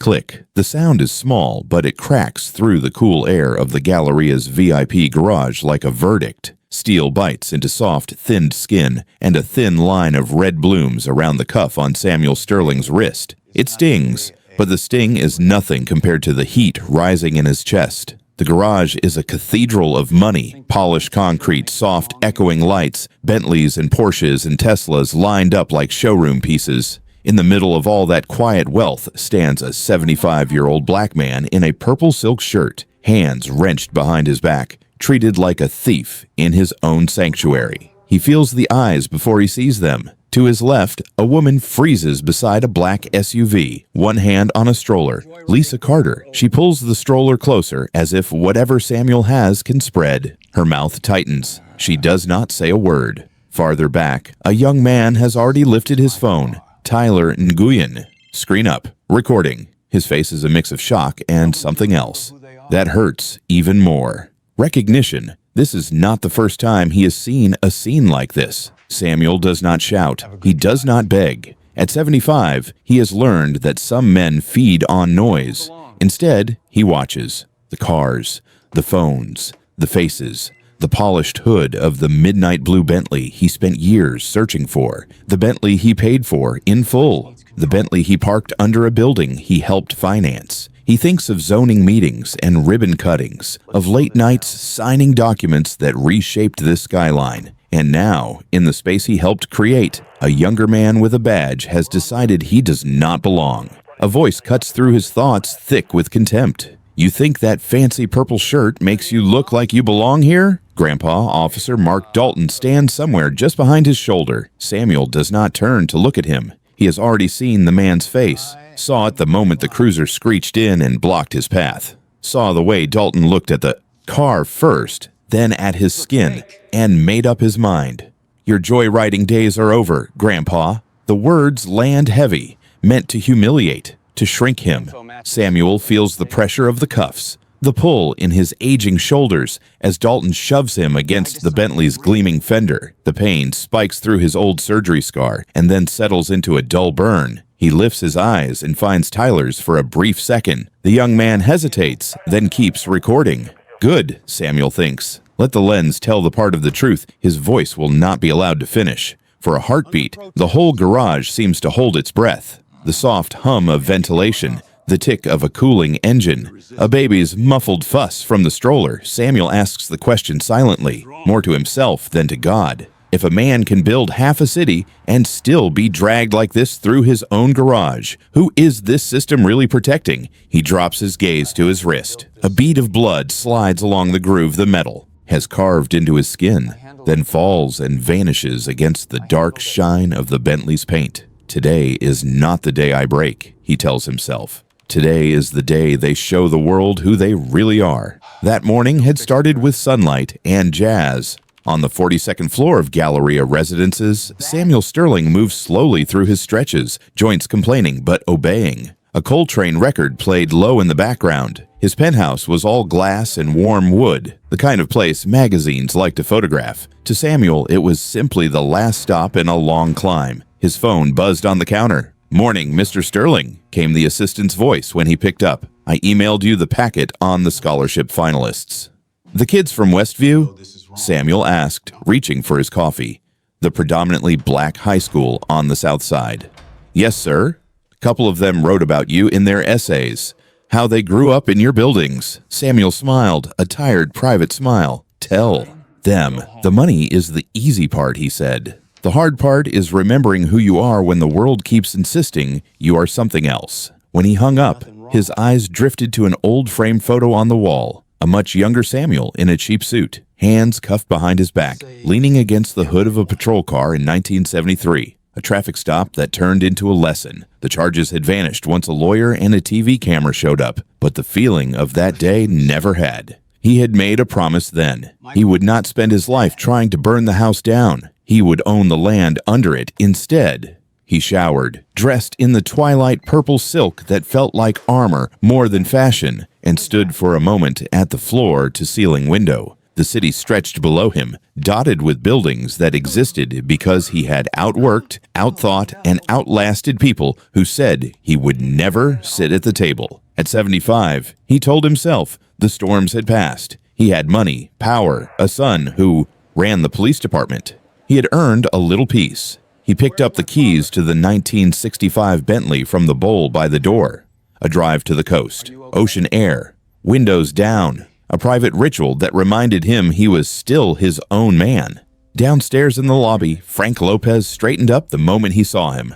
Click. The sound is small, but it cracks through the cool air of the Galleria's VIP garage like a verdict. Steel bites into soft, thinned skin, and a thin line of red blooms around the cuff on Samuel Sterling's wrist. It stings, but the sting is nothing compared to the heat rising in his chest. The garage is a cathedral of money, polished concrete, soft, echoing lights, Bentleys and Porsches and Teslas lined up like showroom pieces. In the middle of all that quiet wealth stands a 75-year-old black man in a purple silk shirt, hands wrenched behind his back, treated like a thief in his own sanctuary. He feels the eyes before he sees them. To his left, a woman freezes beside a black SUV, one hand on a stroller. Lisa Carter. She pulls the stroller closer as if whatever Samuel has can spread. Her mouth tightens. She does not say a word. Farther back, a young man has already lifted his phone. Tyler Nguyen. Screen up. Recording. His face is a mix of shock and something else. That hurts even more. Recognition. This is not the first time he has seen a scene like this. Samuel does not shout. He does not beg. At 75, he has learned that some men feed on noise. Instead, he watches. The cars, the phones, the faces, the polished hood of the midnight blue Bentley he spent years searching for, the Bentley he paid for in full, the Bentley he parked under a building he helped finance. He thinks of zoning meetings and ribbon cuttings, of late nights signing documents that reshaped this skyline. And now, in the space he helped create, a younger man with a badge has decided he does not belong. A voice cuts through his thoughts thick with contempt. You think that fancy purple shirt makes you look like you belong here? Grandpa, Officer Mark Dalton stands somewhere just behind his shoulder. Samuel does not turn to look at him. He has already seen the man's face. Saw it the moment the cruiser screeched in and blocked his path. Saw the way Dalton looked at the car first, then at his skin, and made up his mind. Your joyriding days are over, Grandpa. The words land heavy, meant to humiliate, to shrink him. Samuel feels the pressure of the cuffs, the pull in his aging shoulders as Dalton shoves him against the Bentley's gleaming fender. The pain spikes through his old surgery scar and then settles into a dull burn. He lifts his eyes and finds Tyler's for a brief second. The young man hesitates, then keeps recording. Good, Samuel thinks. Let the lens tell the part of the truth his voice will not be allowed to finish. For a heartbeat, the whole garage seems to hold its breath. The soft hum of ventilation, the tick of a cooling engine, a baby's muffled fuss from the stroller. Samuel asks the question silently, more to himself than to God. If a man can build half a city and still be dragged like this through his own garage, who is this system really protecting? He drops his gaze to his wrist. A bead of blood slides along the groove the metal has carved into his skin, then falls and vanishes against the dark shine of the Bentley's paint. Today is not the day I break, he tells himself. Today is the day they show the world who they really are. That morning had started with sunlight and jazz. On the 42nd floor of Galleria Residences, Samuel Sterling moves slowly through his stretches, joints complaining but obeying. A Coltrane record played low in the background. His penthouse was all glass and warm wood, the kind of place magazines like to photograph. To Samuel, it was simply the last stop in a long climb. His phone buzzed on the counter. "Morning, Mr. Sterling," came the assistant's voice when he picked up. "I emailed you the packet on the scholarship finalists." "The kids from Westview?" Samuel asked, reaching for his coffee. "The predominantly black high school on the south side." "Yes, sir. A couple of them wrote about you in their essays. How they grew up in your buildings." Samuel smiled, a tired private smile. "Tell them. The money is the easy part," he said. "The hard part is remembering who you are when the world keeps insisting you are something else." When he hung up, his eyes drifted to an old frame photo on the wall. A much younger Samuel in a cheap suit, hands cuffed behind his back, leaning against the hood of a patrol car in 1973. A traffic stop that turned into a lesson. The charges had vanished once a lawyer and a TV camera showed up, but the feeling of that day never had. He had made a promise then. He would not spend his life trying to burn the house down. He would own the land under it instead. He showered, dressed in the twilight purple silk that felt like armor more than fashion, and stood for a moment at the floor-to-ceiling window. The city stretched below him, dotted with buildings that existed because he had outworked, outthought, and outlasted people who said he would never sit at the table. At 75, he told himself the storms had passed. He had money, power, a son who ran the police department. He had earned a little peace. He picked up the keys to the 1965 Bentley from the bowl by the door. A drive to the coast, ocean air, windows down, a private ritual that reminded him he was still his own man. Downstairs in the lobby, Frank Lopez straightened up the moment he saw him.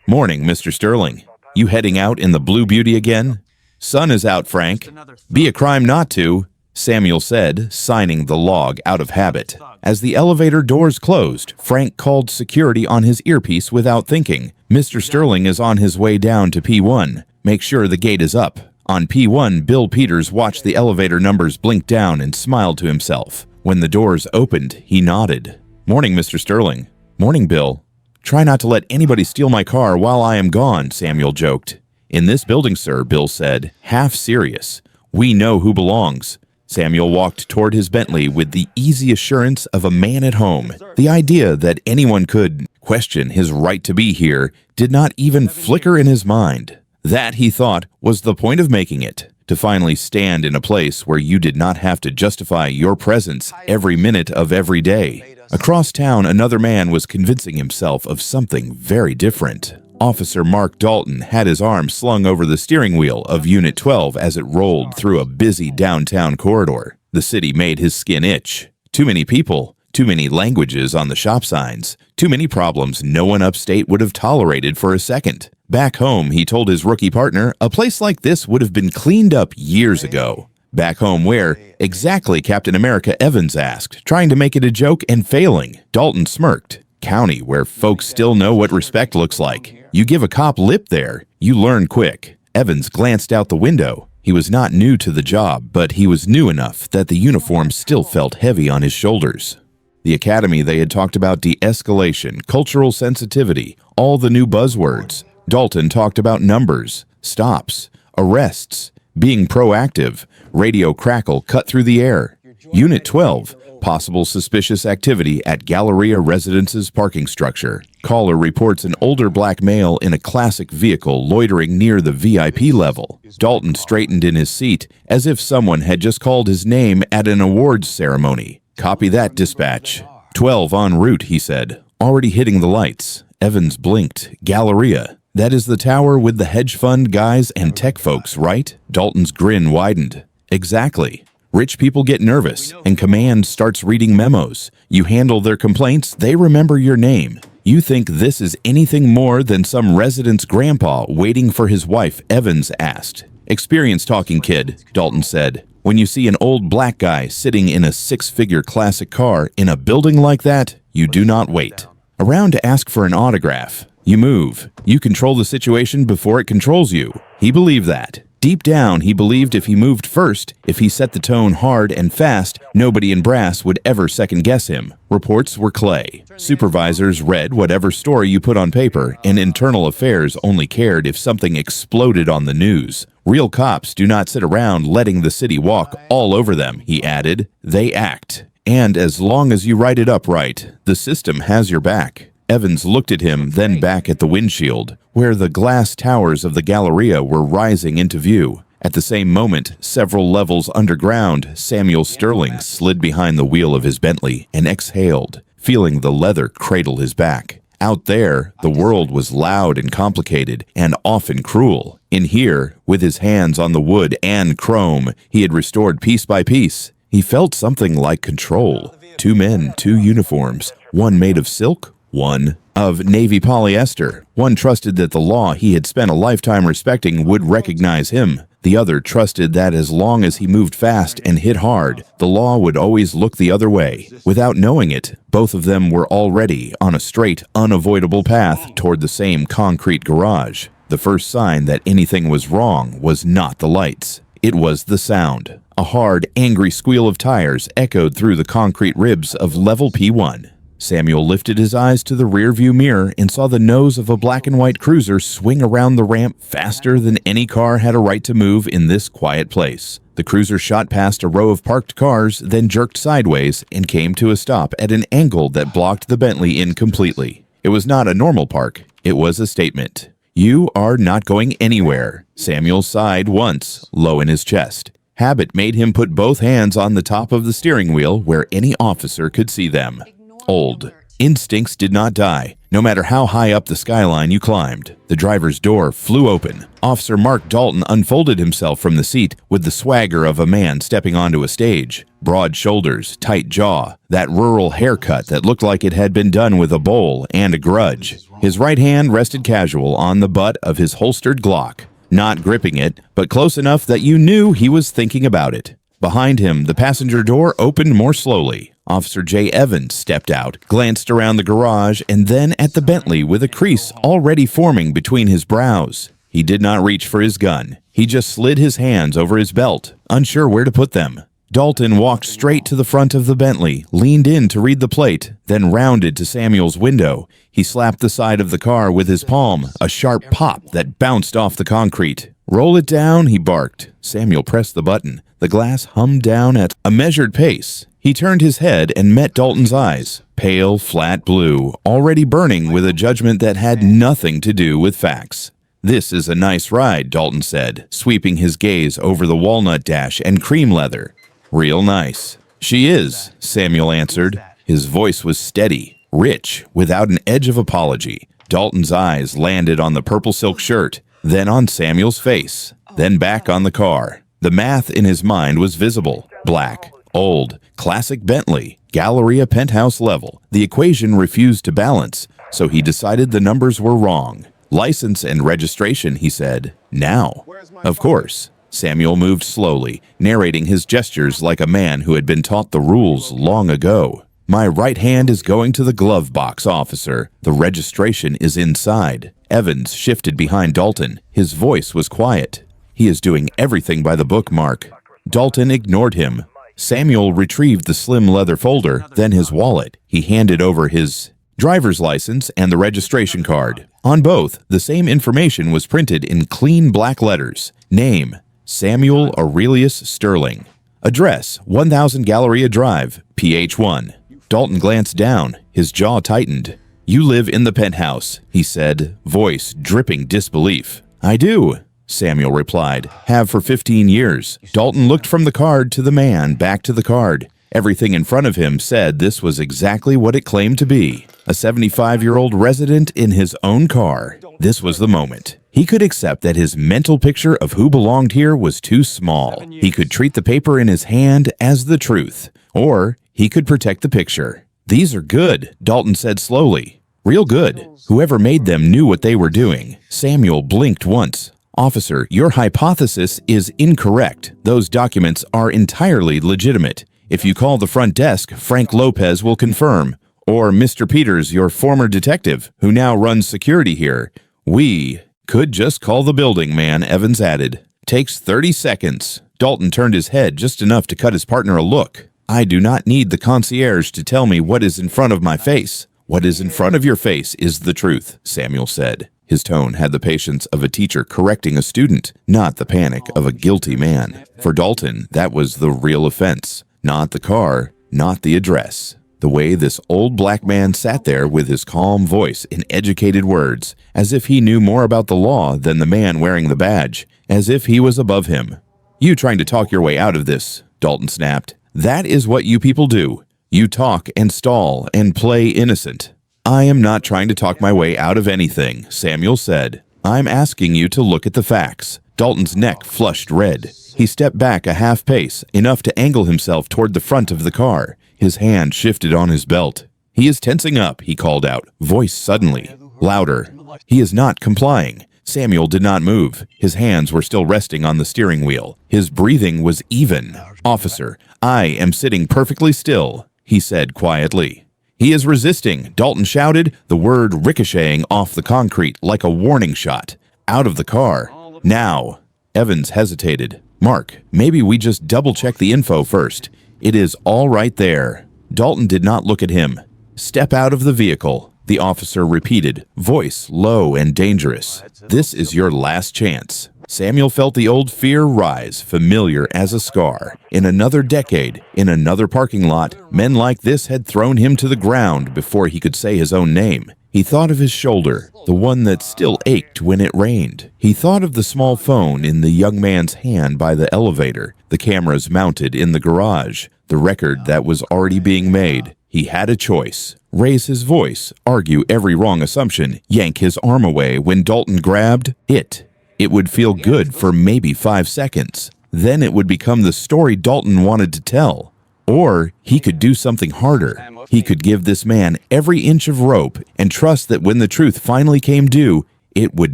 "Morning, Mr. Sterling. You heading out in the Blue Beauty again?" "Sun is out, Frank. Be a crime not to," Samuel said, signing the log out of habit. As the elevator doors closed, Frank called security on his earpiece without thinking. "Mr. Sterling is on his way down to P1. Make sure the gate is up." On P1, Bill Peters watched the elevator numbers blink down and smiled to himself. When the doors opened, he nodded. "Morning, Mr. Sterling." "Morning, Bill." "Try not to let anybody steal my car while I am gone," Samuel joked. "In this building, sir," Bill said, half serious. "We know who belongs." Samuel walked toward his Bentley with the easy assurance of a man at home. The idea that anyone could question his right to be here did not even flicker in his mind. That, he thought, was the point of making it, to finally stand in a place where you did not have to justify your presence every minute of every day. Across town, another man was convincing himself of something very different. Officer Mark Dalton had his arm slung over the steering wheel of Unit 12 as it rolled through a busy downtown corridor. The city made his skin itch. Too many people, too many languages on the shop signs, too many problems no one upstate would have tolerated for a second. Back home, he told his rookie partner, a place like this would have been cleaned up years ago. Back home where? Exactly, Captain America Evans asked, trying to make it a joke and failing. Dalton smirked. County where folks still know what respect looks like. You give a cop lip there, you learn quick. Evans glanced out the window. He was not new to the job, but he was new enough that the uniform still felt heavy on his shoulders. The academy, they had talked about de-escalation, cultural sensitivity, all the new buzzwords. Dalton talked about numbers, stops, arrests, being proactive. Radio crackle cut through the air. Unit 12, possible suspicious activity at Galleria Residence's parking structure. Caller reports an older black male in a classic vehicle loitering near the VIP level. Dalton straightened in his seat as if someone had just called his name at an awards ceremony. Copy that, dispatch. 12 en route, he said. Already hitting the lights. Evans blinked. Galleria. That is the tower with the hedge fund guys and tech folks, right? Dalton's grin widened. Exactly. Rich people get nervous, and command starts reading memos. You handle their complaints, they remember your name. You think this is anything more than some resident's grandpa waiting for his wife, Evans asked. Experience talking, kid, Dalton said. When you see an old black guy sitting in a six-figure classic car in a building like that, you do not wait. Around to ask for an autograph. You move. You control the situation before it controls you. He believed that. Deep down, he believed if he moved first, if he set the tone hard and fast, nobody in brass would ever second-guess him. Reports were clay. Supervisors read whatever story you put on paper, and internal affairs only cared if something exploded on the news. Real cops do not sit around letting the city walk all over them, he added. They act. And as long as you write it up right, the system has your back. Evans looked at him, then back at the windshield, where the glass towers of the Galleria were rising into view. At the same moment, several levels underground, Samuel Sterling slid behind the wheel of his Bentley and exhaled, feeling the leather cradle his back. Out there, the world was loud and complicated, and often cruel. In here, with his hands on the wood and chrome, he had restored piece by piece. He felt something like control. 2 men, 2 uniforms, one made of silk, one of navy polyester. One trusted that the law he had spent a lifetime respecting would recognize him. The other trusted that as long as he moved fast and hit hard, the law would always look the other way. Without knowing it, both of them were already on a straight, unavoidable path toward the same concrete garage. The first sign that anything was wrong was not the lights. It was the sound. A hard, angry squeal of tires echoed through the concrete ribs of level P1. Samuel lifted his eyes to the rearview mirror and saw the nose of a black and white cruiser swing around the ramp faster than any car had a right to move in this quiet place. The cruiser shot past a row of parked cars, then jerked sideways and came to a stop at an angle that blocked the Bentley in completely. It was not a normal park. It was a statement. "You are not going anywhere." Samuel sighed once, low in his chest. Habit made him put both hands on the top of the steering wheel where any officer could see them. Old. Instincts did not die, no matter how high up the skyline you climbed. The driver's door flew open. Officer Mark Dalton unfolded himself from the seat with the swagger of a man stepping onto a stage. Broad shoulders, tight jaw, that rural haircut that looked like it had been done with a bowl and a grudge. His right hand rested casual on the butt of his holstered Glock, not gripping it, but close enough that you knew he was thinking about it. Behind him, the passenger door opened more slowly. Officer J. Evans stepped out, glanced around the garage, and then at the Bentley with a crease already forming between his brows. He did not reach for his gun. He just slid his hands over his belt, unsure where to put them. Dalton walked straight to the front of the Bentley, leaned in to read the plate, then rounded to Samuel's window. He slapped the side of the car with his palm, a sharp pop that bounced off the concrete. "Roll it down," he barked. Samuel pressed the button. The glass hummed down at a measured pace. He turned his head and met Dalton's eyes, pale, flat blue, already burning with a judgment that had nothing to do with facts. "This is a nice ride," Dalton said, sweeping his gaze over the walnut dash and cream leather. "Real nice." "She is," Samuel answered. His voice was steady, rich, without an edge of apology. Dalton's eyes landed on the purple silk shirt, then on Samuel's face, then back on the car. The math in his mind was visible. Black, old, classic Bentley, Galleria penthouse level. The equation refused to balance, so he decided the numbers were wrong. "License and registration," he said. "Now." "Of course." Samuel moved slowly, narrating his gestures like a man who had been taught the rules long ago. "My right hand is going to the glove box, officer. The registration is inside." Evans shifted behind Dalton. His voice was quiet. "He is doing everything by the book, Mark." Dalton ignored him. Samuel retrieved the slim leather folder, then his wallet. He handed over his driver's license and the registration card. On both, the same information was printed in clean black letters. Name, Samuel Aurelius Sterling. Address, 1000 Galleria Drive, PH1. Dalton glanced down. His jaw tightened. "You live in the penthouse," he said, voice dripping disbelief. "I do," Samuel replied. "Have for 15 years. Dalton looked from the card to the man, back to the card. Everything in front of him said this was exactly what it claimed to be. A 75-year-old resident in his own car. This was the moment. He could accept that his mental picture of who belonged here was too small. He could treat the paper in his hand as the truth. Or he could protect the picture. "These are good," Dalton said slowly. "Real good. Whoever made them knew what they were doing." Samuel blinked once. "Officer, your hypothesis is incorrect. Those documents are entirely legitimate. If you call the front desk, Frank Lopez will confirm. Or Mr. Peters, your former detective, who now runs security here. We could just call the building man," Evans added. "Takes 30 seconds. Dalton turned his head just enough to cut his partner a look. "I do not need the concierge to tell me what is in front of my face. What is in front of your face is the truth," Samuel said. His tone had the patience of a teacher correcting a student, not the panic of a guilty man. For Dalton, that was the real offense. Not the car, not the address. The way this old black man sat there with his calm voice in educated words, as if he knew more about the law than the man wearing the badge, as if he was above him. "You trying to talk your way out of this," Dalton snapped. "That is what you people do. You talk and stall and play innocent." "I am not trying to talk my way out of anything," Samuel said. "I'm asking you to look at the facts." Dalton's neck flushed red. He stepped back a half pace, enough to angle himself toward the front of the car. His hand shifted on his belt. "He is tensing up," he called out, voice suddenly, louder. "He is not complying." Samuel did not move. His hands were still resting on the steering wheel. His breathing was even. "Officer, I am sitting perfectly still," he said quietly. "He is resisting," Dalton shouted, the word ricocheting off the concrete like a warning shot. "Out of the car. Now." Evans hesitated. "Mark, maybe we just double-check the info first. It is all right there." Dalton did not look at him. Step out of the vehicle, the officer repeated, voice low and dangerous. This is your last chance. Samuel felt the old fear rise, familiar as a scar. In another decade, in another parking lot, men like this had thrown him to the ground before he could say his own name. He thought of his shoulder, the one that still ached when it rained. He thought of the small phone in the young man's hand by the elevator, the cameras mounted in the garage, the record that was already being made. He had a choice. Raise his voice, argue every wrong assumption, yank his arm away when Dalton grabbed it. It would feel good for maybe 5 seconds. Then it would become the story Dalton wanted to tell. Or he could do something harder. He could give this man every inch of rope and trust that when the truth finally came due, it would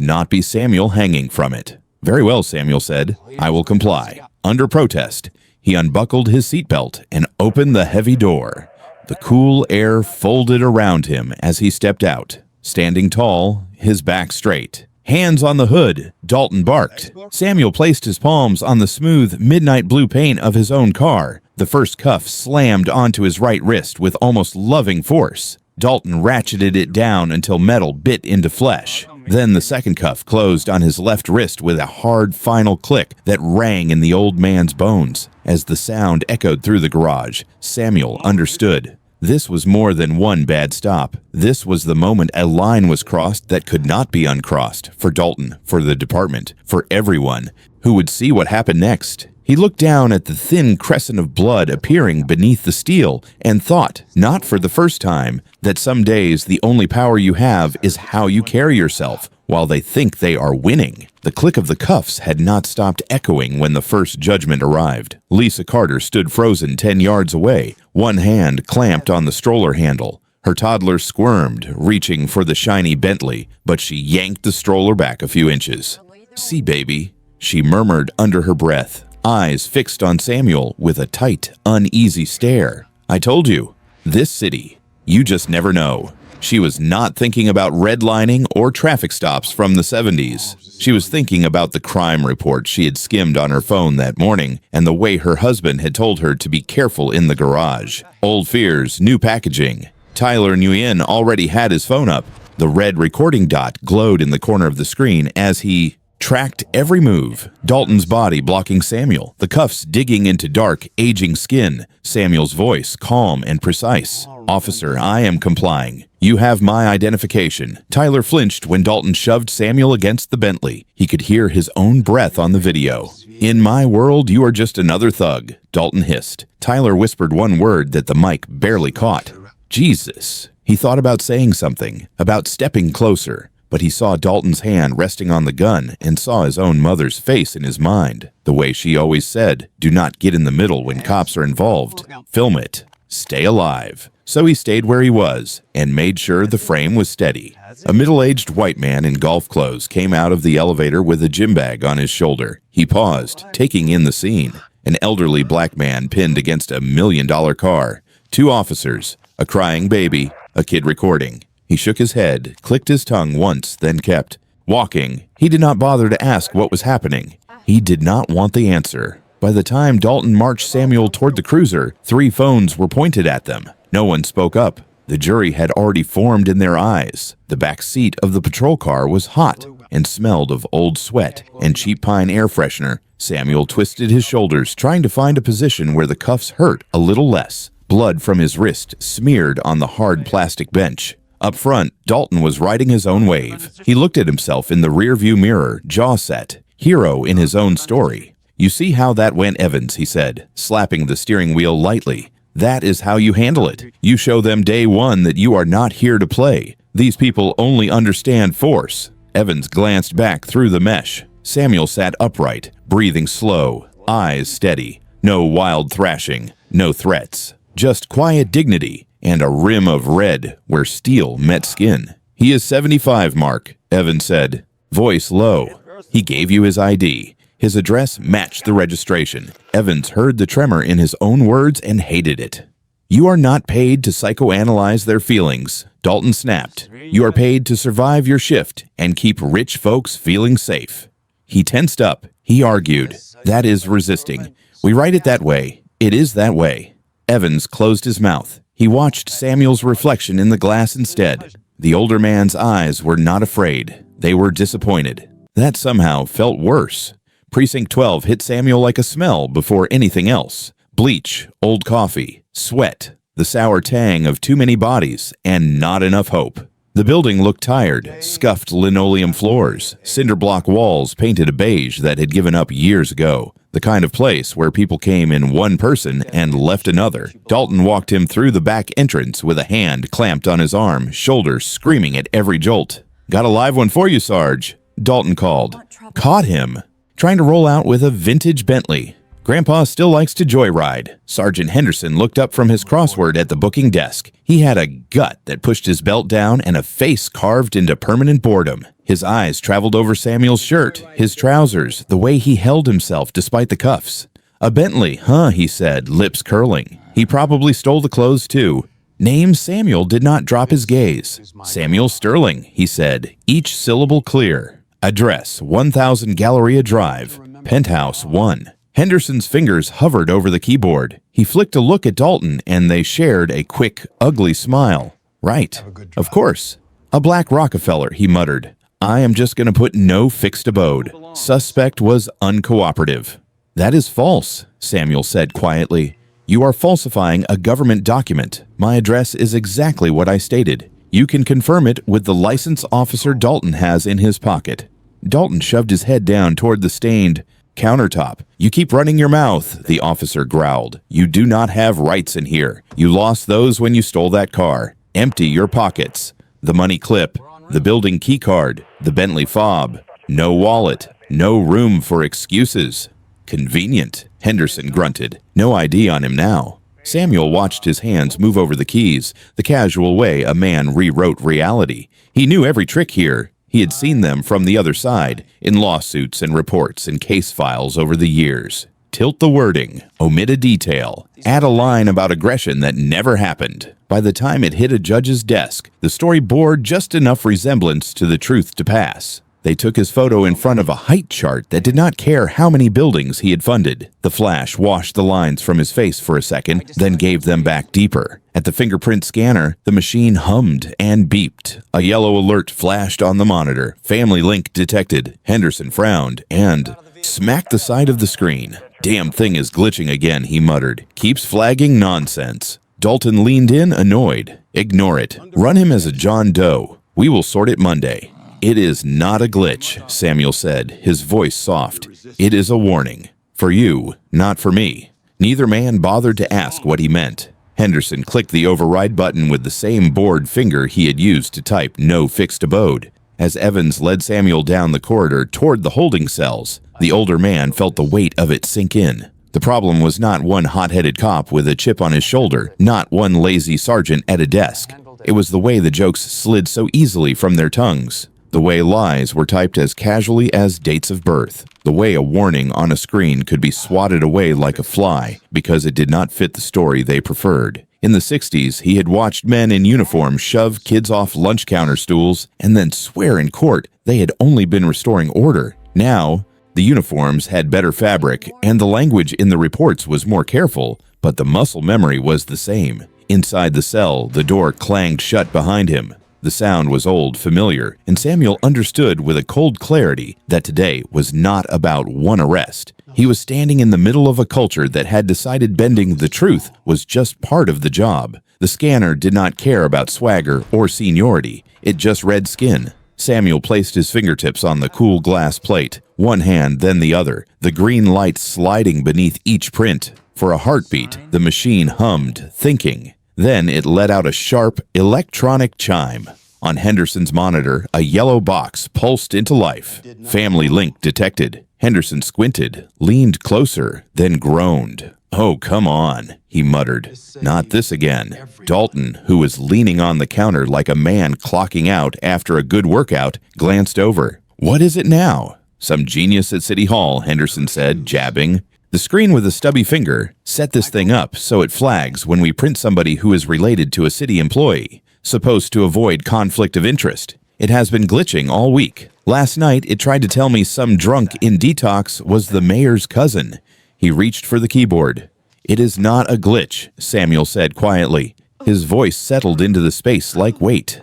not be Samuel hanging from it. Very well, Samuel said. I will comply. Under protest, he unbuckled his seatbelt and opened the heavy door. The cool air folded around him as he stepped out, standing tall, his back straight. Hands on the hood, Dalton barked. Samuel placed his palms on the smooth, midnight blue paint of his own car. The first cuff slammed onto his right wrist with almost loving force. Dalton ratcheted it down until metal bit into flesh. Then the second cuff closed on his left wrist with a hard final click that rang in the old man's bones. As the sound echoed through the garage, Samuel understood. This was more than one bad stop. This was the moment a line was crossed that could not be uncrossed, for Dalton, for the department, for everyone who would see what happened next. He looked down at the thin crescent of blood appearing beneath the steel and thought, not for the first time, that some days the only power you have is how you carry yourself while they think they are winning. The click of the cuffs had not stopped echoing when the first judgment arrived. Lisa Carter stood frozen 10 yards away, one hand clamped on the stroller handle. Her toddler squirmed, reaching for the shiny Bentley, but she yanked the stroller back a few inches. "See, baby," she murmured under her breath, eyes fixed on Samuel with a tight, uneasy stare. "I told you, this city, you just never know." She was not thinking about redlining or traffic stops from the 70s. She was thinking about the crime report she had skimmed on her phone that morning and the way her husband had told her to be careful in the garage. Old fears, new packaging. Tyler Nguyen already had his phone up. The red recording dot glowed in the corner of the screen as he tracked every move. Dalton's body blocking Samuel, the cuffs digging into dark, aging skin. Samuel's voice calm and precise. "Officer, I am complying. You have my identification." Tyler flinched when Dalton shoved Samuel against the Bentley. He could hear his own breath on the video. "In my world, you are just another thug," Dalton hissed. Tyler whispered one word that the mic barely caught. "Jesus." He thought about saying something, about stepping closer. But he saw Dalton's hand resting on the gun and saw his own mother's face in his mind. The way she always said, "Do not get in the middle when cops are involved. Film it. Stay alive." So he stayed where he was and made sure the frame was steady. A middle-aged white man in golf clothes came out of the elevator with a gym bag on his shoulder. He paused, taking in the scene. An elderly black man pinned against a $1 million car. 2 officers, a crying baby, a kid recording. He shook his head, clicked his tongue once, then kept walking. He did not bother to ask what was happening. He did not want the answer. By the time Dalton marched Samuel toward the cruiser, 3 phones were pointed at them. No one spoke up. The jury had already formed in their eyes. The back seat of the patrol car was hot and smelled of old sweat and cheap pine air freshener. Samuel twisted his shoulders, trying to find a position where the cuffs hurt a little less. Blood from his wrist smeared on the hard plastic bench. Up front, Dalton was riding his own wave. He looked at himself in the rearview mirror, jaw set, hero in his own story. "You see how that went, Evans," he said, slapping the steering wheel lightly. "That is how you handle it. You show them day one that you are not here to play. These people only understand force." Evans glanced back through the mesh. Samuel sat upright, breathing slow, eyes steady. No wild thrashing, no threats. Just quiet dignity and a rim of red where steel met skin. "He is 75, Mark," Evans said, voice low. He gave you his ID. His address matched the registration. Evans heard the tremor in his own words and hated it. "You are not paid to psychoanalyze their feelings," Dalton snapped. "You are paid to survive your shift and keep rich folks feeling safe." He tensed up. He argued, "That is resisting. We write it that way. It is that way." Evans closed his mouth. He watched Samuel's reflection in the glass instead. The older man's eyes were not afraid. They were disappointed. That somehow felt worse. Precinct 12 hit Samuel like a smell before anything else. Bleach, old coffee, sweat, the sour tang of too many bodies, and not enough hope. The building looked tired, scuffed linoleum floors, cinder block walls painted a beige that had given up years ago. The kind of place where people came in one person and left another. Dalton walked him through the back entrance with a hand clamped on his arm, shoulders screaming at every jolt. "Got a live one for you, Sarge," Dalton called. Caught him. Trying to roll out with a vintage Bentley. Grandpa still likes to joyride. Sergeant Henderson looked up from his crossword at the booking desk. He had a gut that pushed his belt down and a face carved into permanent boredom. His eyes traveled over Samuel's shirt, his trousers, the way he held himself despite the cuffs. "A Bentley, huh?" he said, lips curling. He probably stole the clothes too. Name Samuel did not drop his gaze. "Samuel Sterling," he said, each syllable clear. "Address, 1000 Galleria Drive, Penthouse 1. Henderson's fingers hovered over the keyboard. He flicked a look at Dalton, and they shared a quick, ugly smile. "Right. Of course. A black Rockefeller," he muttered. "I am just going to put no fixed abode." Suspect was uncooperative. "That is false," Samuel said quietly. "You are falsifying a government document. My address is exactly what I stated. You can confirm it with the license officer Dalton has in his pocket." Dalton shoved his head down toward the stained countertop. "You keep running your mouth," the officer growled. "You do not have rights in here. You lost those when you stole that car. Empty your pockets. The money clip, the building key card, the Bentley fob. No wallet. No room for excuses." "Convenient," Henderson grunted. No ID on him now. Samuel watched his hands move over the keys, the casual way a man rewrote reality. He knew every trick here. He had seen them from the other side, in lawsuits and reports and case files over the years. Tilt the wording, omit a detail, add a line about aggression that never happened. By the time it hit a judge's desk, the story bore just enough resemblance to the truth to pass. They took his photo in front of a height chart that did not care how many buildings he had funded. The flash washed the lines from his face for a second, then gave them back deeper. At the fingerprint scanner, the machine hummed and beeped. A yellow alert flashed on the monitor. Family link detected. Henderson frowned and smacked the side of the screen. "Damn thing is glitching again," he muttered. "Keeps flagging nonsense." Dalton leaned in, annoyed. "Ignore it. Run him as a John Doe. We will sort it Monday." "It is not a glitch," Samuel said, his voice soft. "It is a warning. For you, not for me." Neither man bothered to ask what he meant. Henderson clicked the override button with the same bored finger he had used to type "no fixed abode." As Evans led Samuel down the corridor toward the holding cells, the older man felt the weight of it sink in. The problem was not one hot-headed cop with a chip on his shoulder, not one lazy sergeant at a desk. It was the way the jokes slid so easily from their tongues. The way lies were typed as casually as dates of birth. The way a warning on a screen could be swatted away like a fly because it did not fit the story they preferred. In the 60s, he had watched men in uniform shove kids off lunch counter stools and then swear in court they had only been restoring order. Now, the uniforms had better fabric and the language in the reports was more careful, but the muscle memory was the same. Inside the cell, the door clanged shut behind him. The sound was old, familiar, and Samuel understood with a cold clarity that today was not about one arrest. He was standing in the middle of a culture that had decided bending the truth was just part of the job. The scanner did not care about swagger or seniority. It just read skin. Samuel placed his fingertips on the cool glass plate, one hand then the other, the green light sliding beneath each print. For a heartbeat, the machine hummed, thinking. Then it let out a sharp, electronic chime. On Henderson's monitor, a yellow box pulsed into life. Family link detected. Henderson squinted, leaned closer, then groaned. "Oh, come on," he muttered. "Not this again." Dalton, who was leaning on the counter like a man clocking out after a good workout, glanced over. "What is it now?" "Some genius at City Hall," Henderson said, jabbing. "The screen with a stubby finger set this thing up so it flags when we print somebody who is related to a city employee, supposed to avoid conflict of interest. It has been glitching all week. Last night, it tried to tell me some drunk in detox was the mayor's cousin." He reached for the keyboard. "It is not a glitch," Samuel said quietly. His voice settled into the space like weight.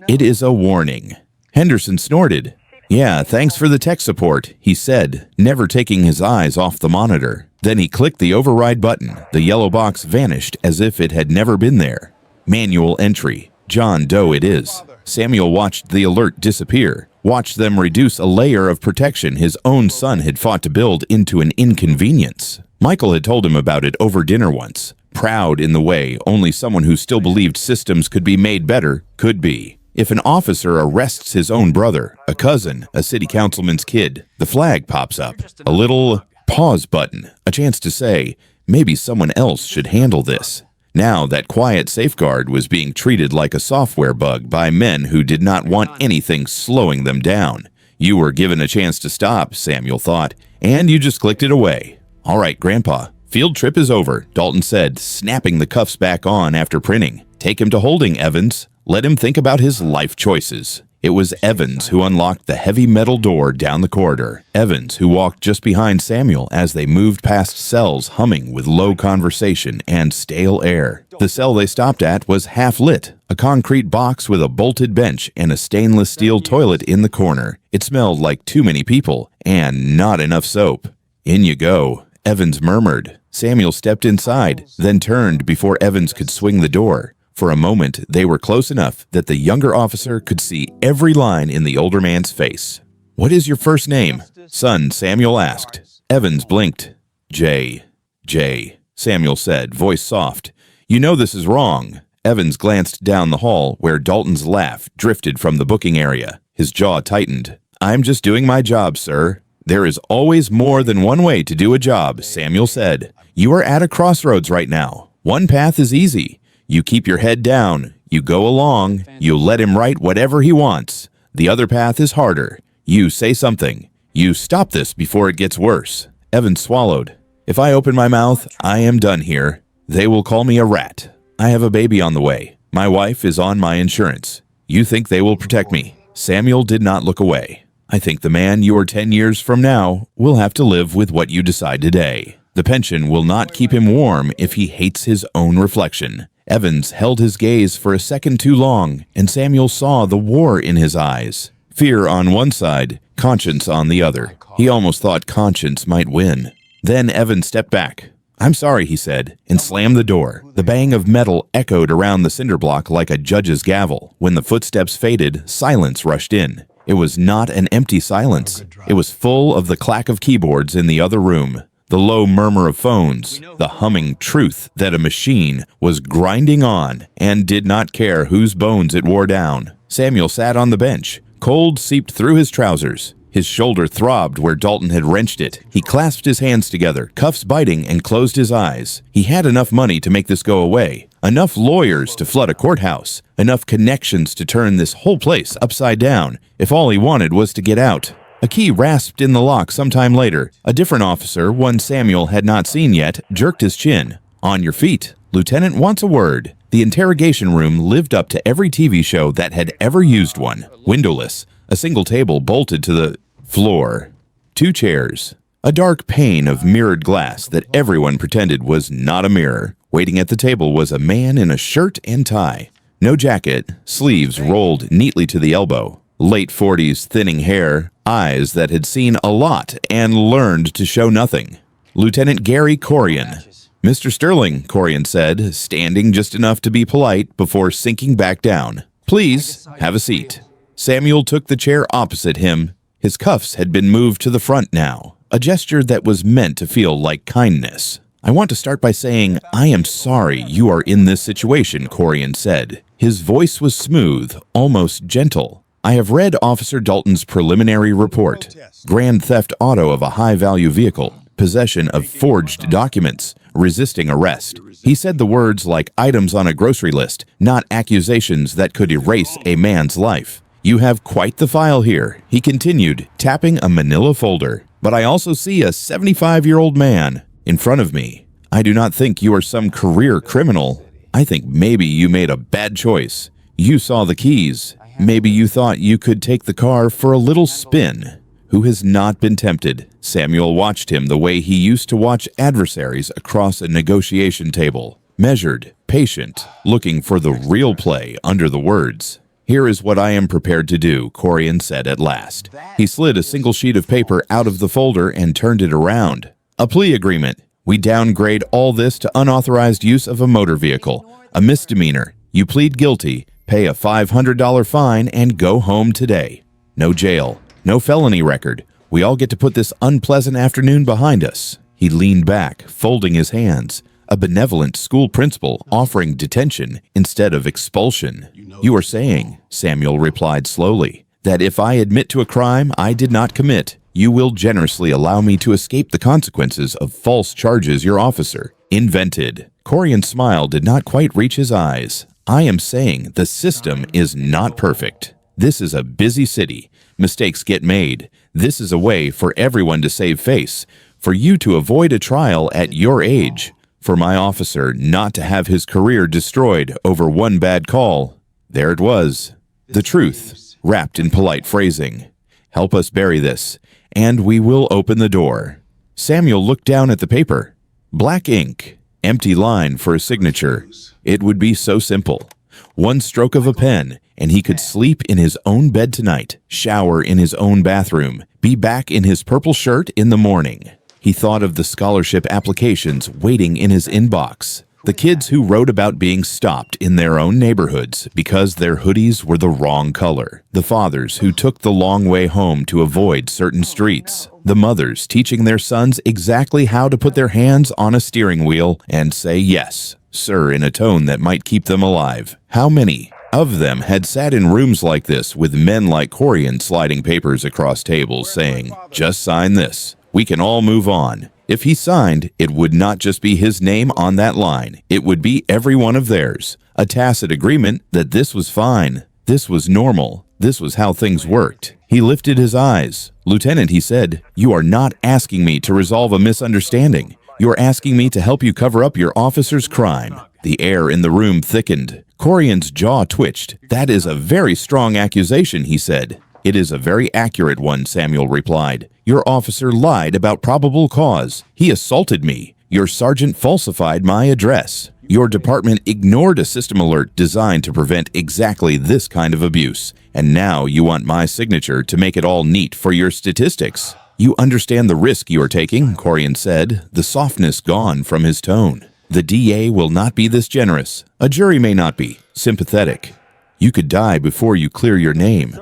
It is a warning. Henderson snorted. Yeah, thanks for the tech support, he said, never taking his eyes off the monitor. Then he clicked the override button. The yellow box vanished as if it had never been there. Manual entry. John Doe it is. Samuel watched the alert disappear, watched them reduce a layer of protection his own son had fought to build into an inconvenience. Michael had told him about it over dinner once, proud in the way only someone who still believed systems could be made better could be. If an officer arrests his own brother, a cousin, a city councilman's kid, the flag pops up. A little pause button, a chance to say, maybe someone else should handle this. Now that quiet safeguard was being treated like a software bug by men who did not want anything slowing them down. You were given a chance to stop, Samuel thought, and you just clicked it away. All right, Grandpa, field trip is over, Dalton said, snapping the cuffs back on after printing. Take him to holding, Evans. Let him think about his life choices. It was Evans who unlocked the heavy metal door down the corridor. Evans who walked just behind Samuel as they moved past cells humming with low conversation and stale air. The cell they stopped at was half lit, a concrete box with a bolted bench and a stainless steel toilet in the corner. It smelled like too many people and not enough soap. In you go, Evans murmured. Samuel stepped inside, then turned before Evans could swing the door. For a moment, they were close enough that the younger officer could see every line in the older man's face. What is your first name? Son, Samuel asked. Evans blinked. J. Samuel said, voice soft. You know this is wrong. Evans glanced down the hall where Dalton's laugh drifted from the booking area. His jaw tightened. I'm just doing my job, sir. There is always more than one way to do a job, Samuel said. You are at a crossroads right now. One path is easy. You keep your head down, you go along, you let him write whatever he wants. The other path is harder. You say something. You stop this before it gets worse. Evans swallowed. If I open my mouth, I am done here. They will call me a rat. I have a baby on the way. My wife is on my insurance. You think they will protect me? Samuel did not look away. I think the man you are 10 years from now will have to live with what you decide today. The pension will not keep him warm if he hates his own reflection. Evans held his gaze for a second too long, and Samuel saw the war in his eyes. Fear on one side, conscience on the other. He almost thought conscience might win. Then Evans stepped back. I'm sorry, he said, and slammed the door. The bang of metal echoed around the cinder block like a judge's gavel. When the footsteps faded, silence rushed in. It was not an empty silence. It was full of the clack of keyboards in the other room. The low murmur of phones, the humming truth that a machine was grinding on and did not care whose bones it wore down. Samuel sat on the bench. Cold seeped through his trousers. His shoulder throbbed where Dalton had wrenched it. He clasped his hands together, cuffs biting, and closed his eyes. He had enough money to make this go away, enough lawyers to flood a courthouse, enough connections to turn this whole place upside down, if all he wanted was to get out. A key rasped in the lock sometime later. A different officer, one Samuel had not seen yet, jerked his chin. On your feet. Lieutenant wants a word. The interrogation room lived up to every TV show that had ever used one. Windowless. A single table bolted to the floor. 2 chairs. A dark pane of mirrored glass that everyone pretended was not a mirror. Waiting at the table was a man in a shirt and tie. No jacket, sleeves rolled neatly to the elbow. Late 40s thinning hair, eyes that had seen a lot and learned to show nothing. Lieutenant Gary Corian. Mr. Sterling, Corian said, standing just enough to be polite before sinking back down. Please, have a seat. Samuel took the chair opposite him. His cuffs had been moved to the front now, a gesture that was meant to feel like kindness. I want to start by saying, I am sorry you are in this situation, Corian said. His voice was smooth, almost gentle. I have read Officer Dalton's preliminary report. Grand theft auto of a high-value vehicle, possession of forged documents, resisting arrest. He said the words like items on a grocery list, not accusations that could erase a man's life. You have quite the file here, he continued, tapping a manila folder. But I also see a 75-year-old man in front of me. I do not think you are some career criminal. I think maybe you made a bad choice. You saw the keys. Maybe you thought you could take the car for a little spin. Who has not been tempted? Samuel watched him the way he used to watch adversaries across a negotiation table. Measured, patient, looking for the real play under the words. "Here is what I am prepared to do," Corian said at last. He slid a single sheet of paper out of the folder and turned it around. "A plea agreement. We downgrade all this to unauthorized use of a motor vehicle, a misdemeanor. You plead guilty, pay a $500 fine, and go home today. No jail, no felony record. We all get to put this unpleasant afternoon behind us." He leaned back, folding his hands. A benevolent school principal offering detention instead of expulsion. "You are saying," Samuel replied slowly, "that if I admit to a crime I did not commit, you will generously allow me to escape the consequences of false charges your officer invented." Corian's smile did not quite reach his eyes. "I am saying the system is not perfect. This is a busy city. Mistakes get made. This is a way for everyone to save face, for you to avoid a trial at your age, for my officer not to have his career destroyed over one bad call." There it was. The truth, wrapped in polite phrasing. "Help us bury this, and we will open the door." Samuel looked down at the paper. Black ink, empty line for a signature. It would be so simple. One stroke of a pen, and he could sleep in his own bed tonight, shower in his own bathroom, be back in his purple shirt in the morning. He thought of the scholarship applications waiting in his inbox. The kids who wrote about being stopped in their own neighborhoods because their hoodies were the wrong color. The fathers who took the long way home to avoid certain streets. The mothers teaching their sons exactly how to put their hands on a steering wheel and say yes, sir, in a tone that might keep them alive. How many of them had sat in rooms like this with men like Corian sliding papers across tables saying, "Just sign this. We can all move on." If he signed, it would not just be his name on that line. It would be every one of theirs. A tacit agreement that this was fine. This was normal. This was how things worked. He lifted his eyes. "Lieutenant," he said, "you are not asking me to resolve a misunderstanding. You are asking me to help you cover up your officer's crime." The air in the room thickened. Corian's jaw twitched. "That is a very strong accusation," he said. "It is a very accurate one," Samuel replied. "Your officer lied about probable cause. He assaulted me. Your sergeant falsified my address. Your department ignored a system alert designed to prevent exactly this kind of abuse. And now you want my signature to make it all neat for your statistics. You understand the risk you are taking," Corian said, the softness gone from his tone. "The DA will not be this generous. A jury may not be sympathetic. You could die before you clear your name."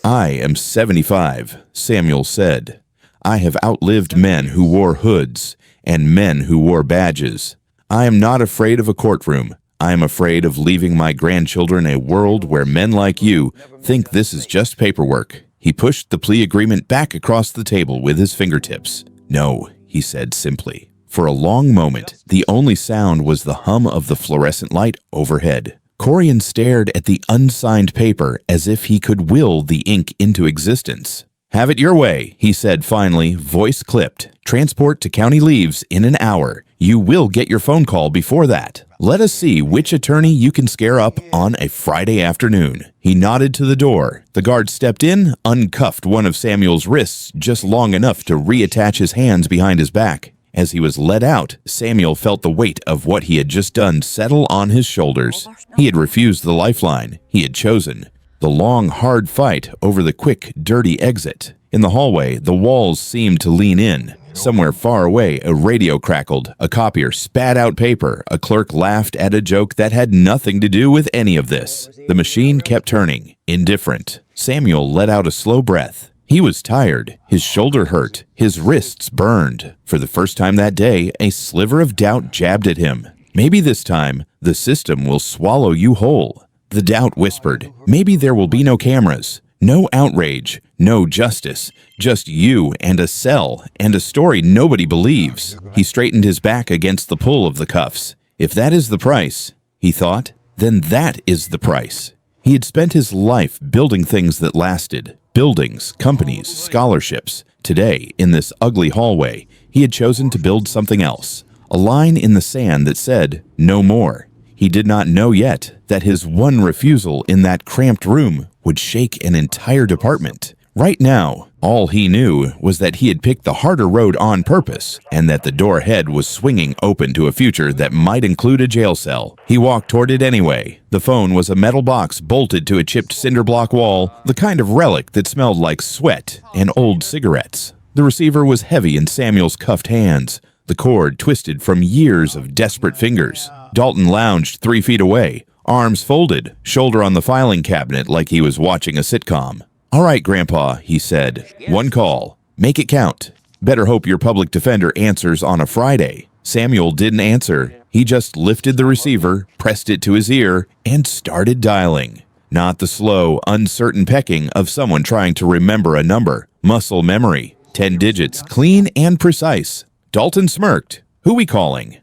"I am 75, Samuel said. "I have outlived men who wore hoods and men who wore badges. I am not afraid of a courtroom. I am afraid of leaving my grandchildren a world where men like you think this is just paperwork." He pushed the plea agreement back across the table with his fingertips. "No," he said simply. For a long moment, the only sound was the hum of the fluorescent light overhead. Corian stared at the unsigned paper as if he could will the ink into existence. "Have it your way," he said finally, voice clipped. "Transport to county leaves in an hour. You will get your phone call before that. Let us see which attorney you can scare up on a Friday afternoon." He nodded to the door. The guard stepped in, uncuffed one of Samuel's wrists just long enough to reattach his hands behind his back. As he was led out, Samuel felt the weight of what he had just done settle on his shoulders. He had refused the lifeline he had chosen. The long, hard fight over the quick, dirty exit. In the hallway, the walls seemed to lean in. Somewhere far away, a radio crackled. A copier spat out paper. A clerk laughed at a joke that had nothing to do with any of this. The machine kept turning, indifferent. Samuel let out a slow breath. He was tired. His shoulder hurt. His wrists burned. For the first time that day, a sliver of doubt jabbed at him. Maybe this time, the system will swallow you whole. The doubt whispered, maybe there will be no cameras, no outrage, no justice, just you and a cell and a story nobody believes. He straightened his back against the pull of the cuffs. If that is the price, he thought, then that is the price. He had spent his life building things that lasted. Buildings, companies, scholarships. Today, in this ugly hallway, he had chosen to build something else. A line in the sand that said, no more. He did not know yet that his one refusal in that cramped room would shake an entire department, Right now, all he knew was that he had picked the harder road on purpose and that the door ahead was swinging open to a future that might include a jail cell. He walked toward it anyway. The phone was a metal box bolted to a chipped cinder block wall, the kind of relic that smelled like sweat and old cigarettes. The receiver was heavy in Samuel's cuffed hands, the cord twisted from years of desperate fingers. Dalton lounged 3 feet away, arms folded, shoulder on the filing cabinet like he was watching a sitcom. "All right, Grandpa," he said. "One call. Make it count. Better hope your public defender answers on a Friday." Samuel didn't answer. He just lifted the receiver, pressed it to his ear, and started dialing. Not the slow, uncertain pecking of someone trying to remember a number. Muscle memory. 10 digits, clean and precise. Dalton smirked. "Who we calling?"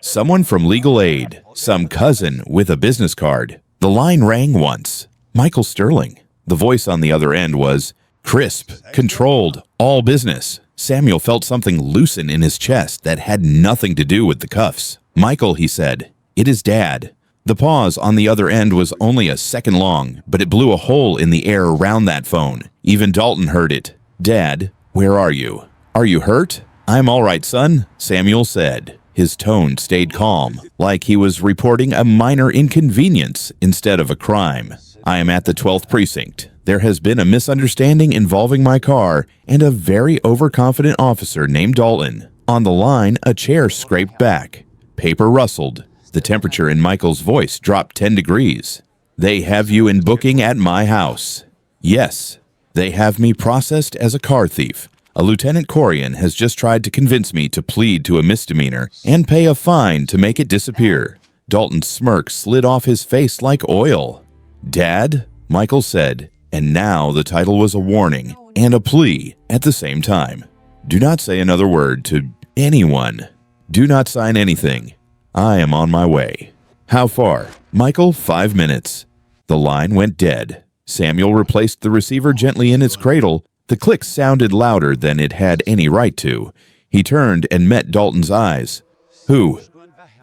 Someone from legal aid. Some cousin with a business card. The line rang once. Michael Sterling. The voice on the other end was crisp, controlled, all business. Samuel felt something loosen in his chest that had nothing to do with the cuffs. "Michael," he said, "it is Dad." The pause on the other end was only a second long, but it blew a hole in the air around that phone. Even Dalton heard it. "Dad, where are you? Are you hurt?" "I'm all right, son," Samuel said. His tone stayed calm, like he was reporting a minor inconvenience instead of a crime. "I am at the 12th precinct. There has been a misunderstanding involving my car and a very overconfident officer named Dalton." On the line, a chair scraped back. Paper rustled. The temperature in Michael's voice dropped 10 degrees. "They have you in booking at my house." "Yes. They have me processed as a car thief. A Lieutenant Corian has just tried to convince me to plead to a misdemeanor and pay a fine to make it disappear." Dalton's smirk slid off his face like oil. "Dad," Michael said, and now the title was a warning and a plea at the same time. "Do not say another word to anyone. Do not sign anything. I am on my way." "How far?" "Michael, 5 minutes." The line went dead. Samuel replaced the receiver gently in its cradle. The click sounded louder than it had any right to. He turned and met Dalton's eyes. Who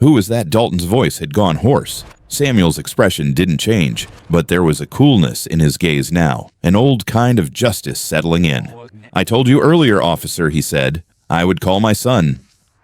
was that?" Dalton's voice had gone hoarse. Samuel's expression didn't change, but there was a coolness in his gaze now, an old kind of justice settling in. "I told you earlier, officer," he said, "I would call my son."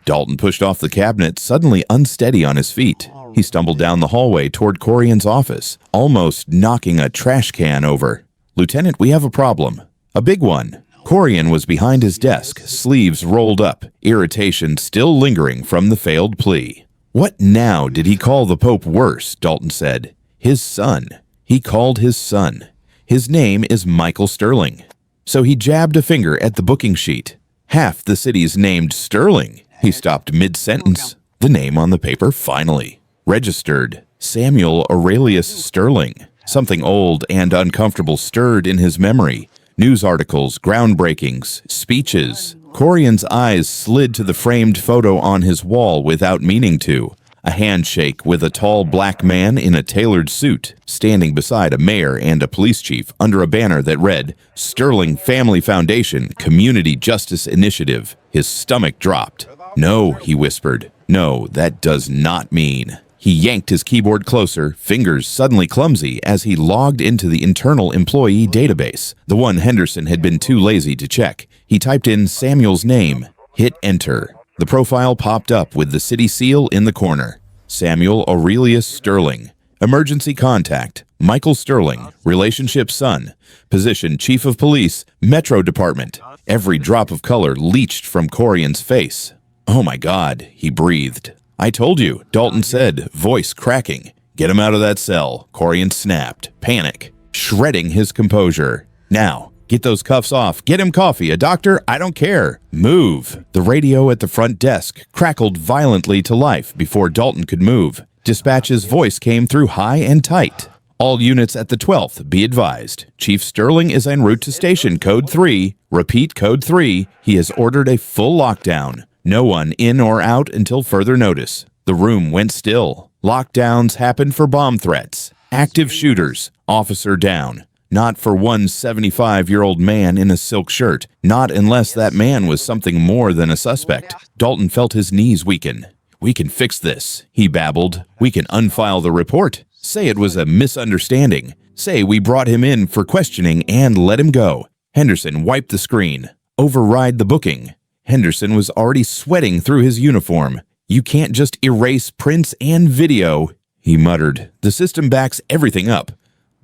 Dalton pushed off the cabinet, suddenly unsteady on his feet. He stumbled down the hallway toward Corian's office, almost knocking a trash can over. "Lieutenant, we have a problem. A big one." Corian was behind his desk, sleeves rolled up, irritation still lingering from the failed plea. "What now did he call the Pope worse?" Dalton said. "His son. He called his son. His name is Michael Sterling." So he jabbed a finger at the booking sheet. "Half the city's named Sterling." He stopped mid-sentence. The name on the paper finally. Registered. Samuel Aurelius Sterling. Something old and uncomfortable stirred in his memory. News articles, groundbreakings, speeches. Corian's eyes slid to the framed photo on his wall without meaning to. A handshake with a tall black man in a tailored suit, standing beside a mayor and a police chief under a banner that read, "Sterling Family Foundation Community Justice Initiative." His stomach dropped. "No," he whispered. "No, that does not mean." He yanked his keyboard closer, fingers suddenly clumsy as he logged into the internal employee database, the one Henderson had been too lazy to check. He typed in Samuel's name, hit enter. The profile popped up with the city seal in the corner. Samuel Aurelius Sterling. Emergency contact, Michael Sterling. Relationship son. Position chief of police, Metro Department. Every drop of color leached from Corian's face. "Oh my God," he breathed. "I told you," Dalton said, voice cracking. "Get him out of that cell," Corian snapped, panic, shredding his composure. "Now, get those cuffs off. Get him coffee, a doctor, I don't care. Move." The radio at the front desk crackled violently to life before Dalton could move. Dispatch's voice came through high and tight. "All units at the 12th, be advised. Chief Sterling is en route to station code 3. Repeat code 3. He has ordered a full lockdown. No one in or out until further notice." The room went still. Lockdowns happened for bomb threats. Active shooters. Officer down. Not for one 75-year-old man in a silk shirt. Not unless that man was something more than a suspect. Dalton felt his knees weaken. "We can fix this," he babbled. "We can unfile the report. Say it was a misunderstanding. Say we brought him in for questioning and let him go. Henderson wiped the screen. Override the booking. Henderson was already sweating through his uniform. You can't just erase prints and video, he muttered. The system backs everything up.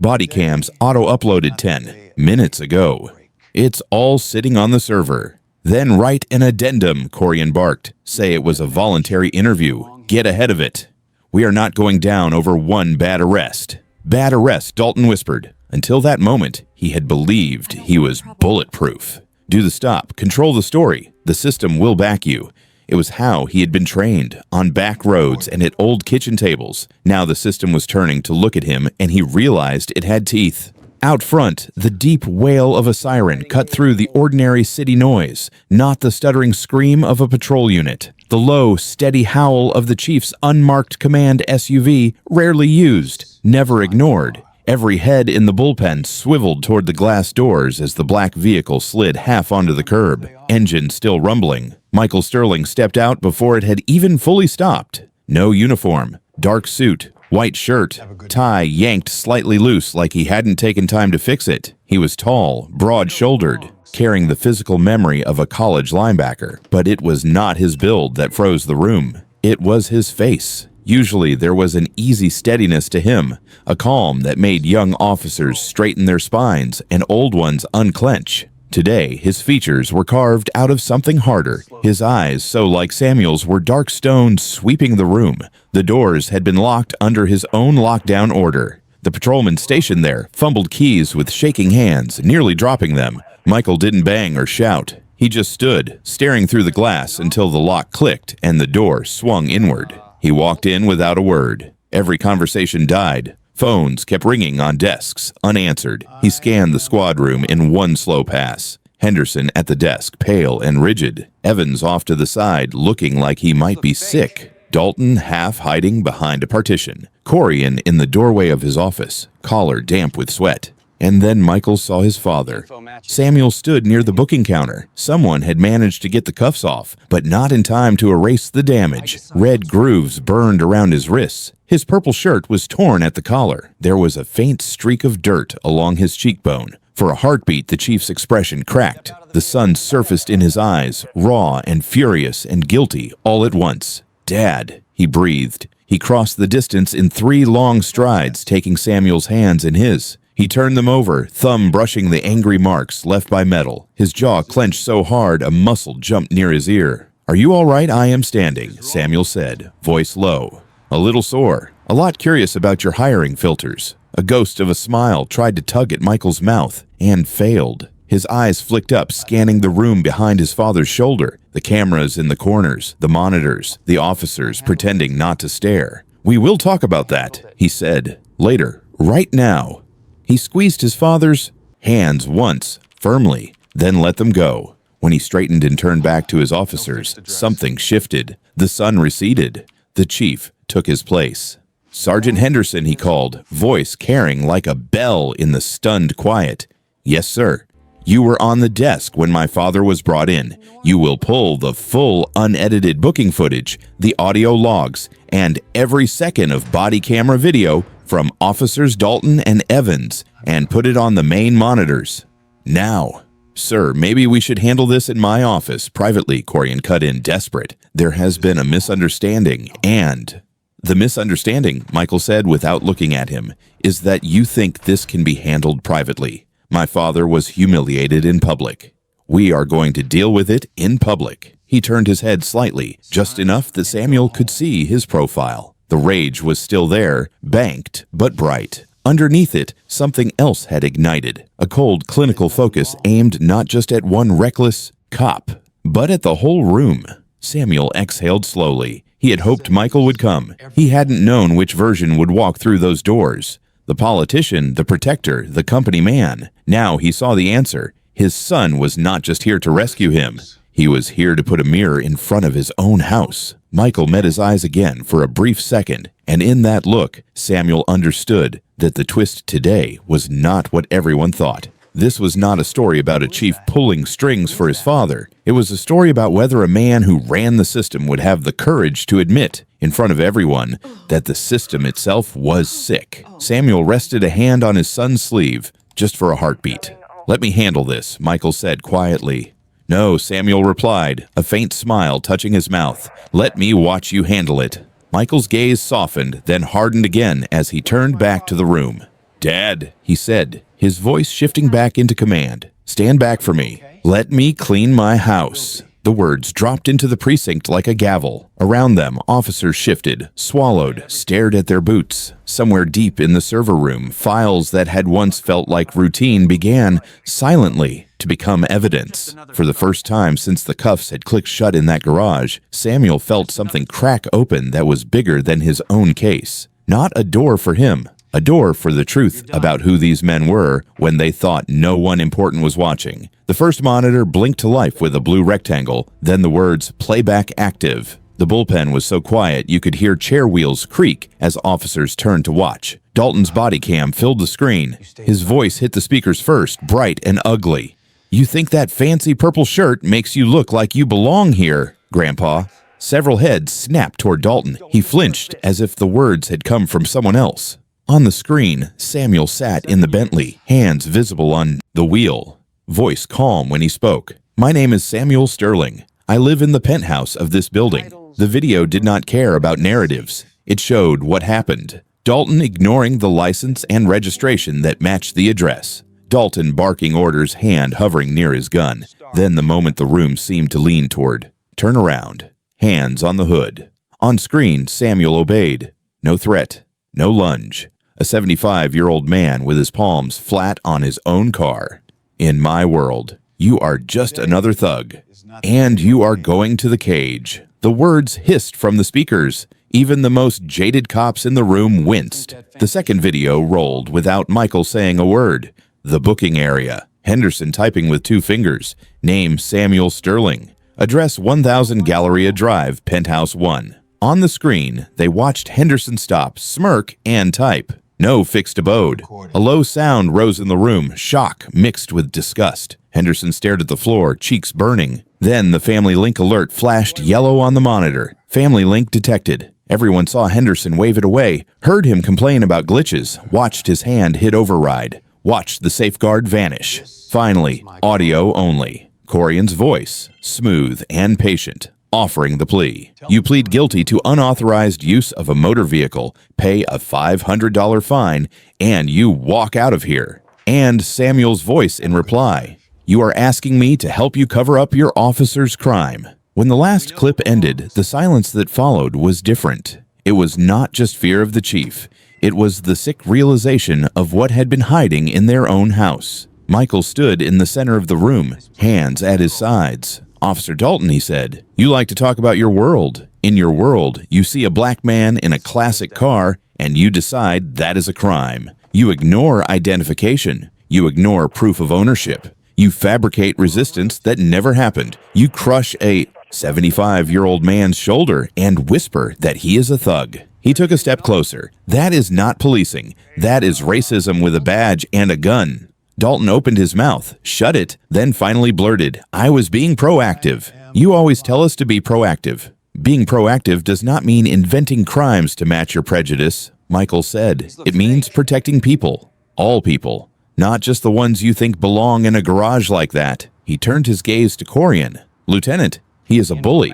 Body cams auto-uploaded 10 minutes ago. It's all sitting on the server. Then write an addendum, Corian barked. Say it was a voluntary interview. Get ahead of it. We are not going down over one bad arrest. Bad arrest, Dalton whispered. Until that moment, he had believed he was bulletproof. Do the stop. Control the story. The system will back you. It was how he had been trained, on back roads and at old kitchen tables. Now the system was turning to look at him, and he realized it had teeth. Out front, the deep wail of a siren cut through the ordinary city noise, not the stuttering scream of a patrol unit. The low, steady howl of the chief's unmarked command SUV, rarely used, never ignored. Every head in the bullpen swiveled toward the glass doors as the black vehicle slid half onto the curb, engine still rumbling. Michael Sterling stepped out before it had even fully stopped. No uniform, dark suit, white shirt, tie yanked slightly loose like he hadn't taken time to fix it. He was tall, broad-shouldered, carrying the physical memory of a college linebacker. But it was not his build that froze the room. It was his face. Usually there was an easy steadiness to him, a calm that made young officers straighten their spines and old ones unclench. Today, his features were carved out of something harder. His eyes, so like Samuel's, were dark stones sweeping the room. The doors had been locked under his own lockdown order. The patrolman stationed there fumbled keys with shaking hands, nearly dropping them. Michael didn't bang or shout. He just stood, staring through the glass until the lock clicked and the door swung inward. He walked in without a word. Every conversation died. Phones kept ringing on desks, unanswered. He scanned the squad room in one slow pass. Henderson at the desk, pale and rigid. Evans off to the side, looking like he might be sick. Dalton half hiding behind a partition. Corian in the doorway of his office, collar damp with sweat. And then Michael saw his father. Samuel stood near the booking counter. Someone had managed to get the cuffs off, but not in time to erase the damage. Red grooves burned around his wrists. His purple shirt was torn at the collar. There was a faint streak of dirt along his cheekbone. For a heartbeat, the chief's expression cracked. The sun surfaced in his eyes, raw and furious and guilty all at once. "Dad," he breathed. He crossed the distance in 3 long strides, taking Samuel's hands in his. He turned them over, thumb brushing the angry marks left by metal. His jaw clenched so hard a muscle jumped near his ear. "Are you all right? I am standing," Samuel said, voice low. "A little sore. A lot curious about your hiring filters." A ghost of a smile tried to tug at Michael's mouth, and failed. His eyes flicked up, scanning the room behind his father's shoulder. The cameras in the corners, the monitors, the officers pretending not to stare. "We will talk about that," he said. "Later. Right now." He squeezed his father's hands once, firmly, then let them go. When he straightened and turned back to his officers, something shifted. The sun receded. The chief took his place. "Sergeant Henderson," he called, voice carrying like a bell in the stunned quiet. "Yes, sir. You were on the desk when my father was brought in. You will pull the full unedited booking footage, the audio logs, and every second of body camera video from Officers Dalton and Evans, and put it on the main monitors. Now." "Sir, maybe we should handle this in my office, privately," Corian cut in, desperate. "There has been a misunderstanding, and—" "The misunderstanding," Michael said without looking at him, "is that you think this can be handled privately. My father was humiliated in public. We are going to deal with it in public." He turned his head slightly, just enough that Samuel could see his profile. The rage was still there, banked but bright. Underneath it, something else had ignited, a cold clinical focus aimed not just at one reckless cop, but at the whole room. Samuel exhaled slowly. He had hoped Michael would come. He hadn't known which version would walk through those doors. The politician, the protector, the company man. Now he saw the answer. His son was not just here to rescue him. He was here to put a mirror in front of his own house. Michael met his eyes again for a brief second, and in that look, Samuel understood that the twist today was not what everyone thought. This was not a story about a chief pulling strings for his father. It was a story about whether a man who ran the system would have the courage to admit, in front of everyone, that the system itself was sick. Samuel rested a hand on his son's sleeve, just for a heartbeat. "Let me handle this," Michael said quietly. "No," Samuel replied, a faint smile touching his mouth. "Let me watch you handle it." Michael's gaze softened, then hardened again as he turned back to the room. "Dad," he said, his voice shifting back into command. "Stand back for me. Let me clean my house." The words dropped into the precinct like a gavel. Around them, officers shifted, swallowed, stared at their boots. Somewhere deep in the server room, files that had once felt like routine began, silently, to become evidence. For the first time since the cuffs had clicked shut in that garage, Samuel felt something crack open that was bigger than his own case. Not a door for him. A door for the truth about who these men were when they thought no one important was watching. The first monitor blinked to life with a blue rectangle, then the words, "Playback active." The bullpen was so quiet you could hear chair wheels creak as officers turned to watch. Dalton's body cam filled the screen. His voice hit the speakers first, bright and ugly. "You think that fancy purple shirt makes you look like you belong here, Grandpa?" Several heads snapped toward Dalton. He flinched as if the words had come from someone else. On the screen, Samuel sat in the Bentley, hands visible on the wheel, voice calm when he spoke. "My name is Samuel Sterling. I live in the penthouse of this building." The video did not care about narratives. It showed what happened. Dalton ignoring the license and registration that matched the address. Dalton barking orders, hand hovering near his gun. Then the moment the room seemed to lean toward. Turn around. Hands on the hood. On screen, Samuel obeyed. No threat. No lunge. A 75-year-old man with his palms flat on his own car. "In my world, you are just another thug. And you are going to the cage." The words hissed from the speakers. Even the most jaded cops in the room winced. The second video rolled without Michael saying a word. The booking area. Henderson typing with 2 fingers. Name Samuel Sterling. Address 1000 Galleria Drive, Penthouse 1. On the screen, they watched Henderson stop, smirk, and type. No fixed abode. A low sound rose in the room, shock mixed with disgust. Henderson stared at the floor, cheeks burning. Then the Family Link alert flashed yellow on the monitor. Family Link detected. Everyone saw Henderson wave it away, heard him complain about glitches, watched his hand hit override, watched the safeguard vanish. Finally, audio only. Corian's voice, smooth and patient, offering the plea. "You plead guilty to unauthorized use of a motor vehicle, pay a $500 fine, and you walk out of here." And Samuel's voice in reply, "You are asking me to help you cover up your officer's crime." When the last clip ended, the silence that followed was different. It was not just fear of the chief. It was the sick realization of what had been hiding in their own house. Michael stood in the center of the room, hands at his sides. "Officer Dalton," he said, "you like to talk about your world. In your world, you see a black man in a classic car, and you decide that is a crime. You ignore identification. You ignore proof of ownership. You fabricate resistance that never happened. You crush a 75-year-old man's shoulder and whisper that he is a thug." He took a step closer. "That is not policing. That is racism with a badge and a gun." Dalton opened his mouth, shut it, then finally blurted, "I was being proactive." "You always tell us to be proactive." "Being proactive does not mean inventing crimes to match your prejudice," Michael said. "It means protecting people. All people. Not just the ones you think belong in a garage like that." He turned his gaze to Corian. "Lieutenant, he is a bully.